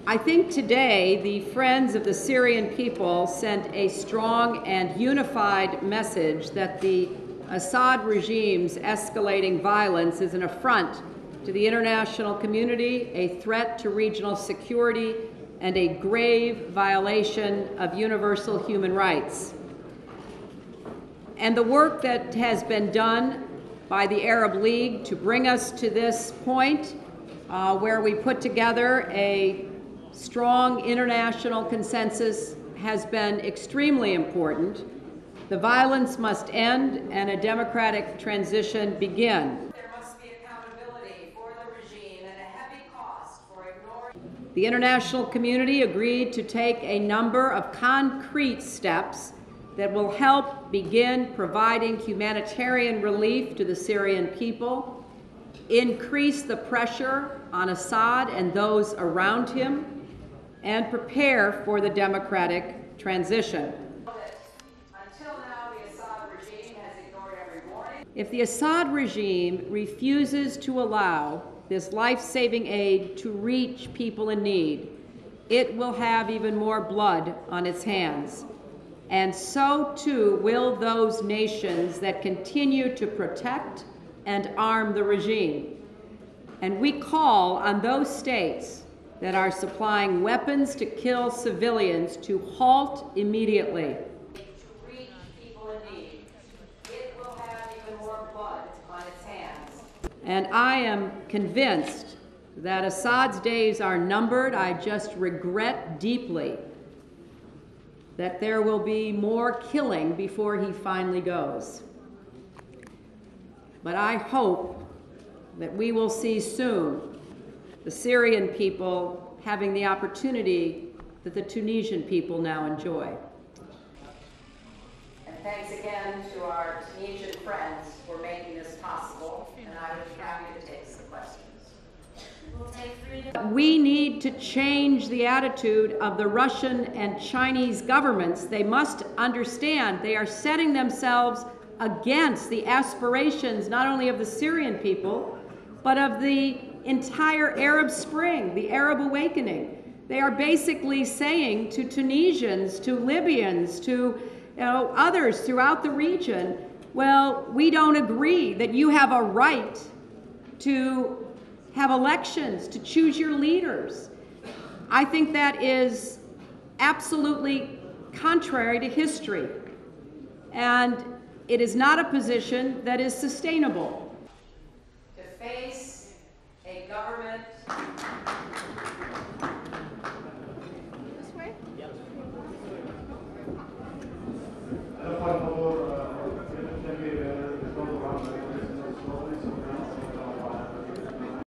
I think today the friends of the Syrian people sent a strong and unified message that the Assad regime's escalating violence is an affront to the international community, a threat to regional security, and a grave violation of universal human rights. And the work that has been done by the Arab League to bring us to this point where we put together a strong international consensus has been extremely important. The violence must end and a democratic transition begin. There must be accountability for the regime and a heavy cost for ignoring. The international community agreed to take a number of concrete steps that will help begin providing humanitarian relief to the Syrian people, increase the pressure on Assad and those around him, and prepare for the democratic transition. Until now, the Assad regime has ignored every warning. If the Assad regime refuses to allow this life-saving aid to reach people in need, it will have even more blood on its hands. And so too will those nations that continue to protect and arm the regime. And we call on those states that are supplying weapons to kill civilians to halt immediately. To reach people in need, it will have even more blood on its hands. And I am convinced that Assad's days are numbered. I just regret deeply that there will be more killing before he finally goes. But I hope that we will see soon the Syrian people having the opportunity that the Tunisian people now enjoy. And thanks again to our Tunisian friends for making this possible, and I would be happy to take some questions. We'll take 3 to... We need to change the attitude of the Russian and Chinese governments. They must understand they are setting themselves against the aspirations not only of the Syrian people, but of the entire Arab Spring, the Arab awakening. They are basically saying to Tunisians, to Libyans, to others throughout the region, well, we don't agree that you have a right to have elections, to choose your leaders. I think that is absolutely contrary to history. And it is not a position that is sustainable.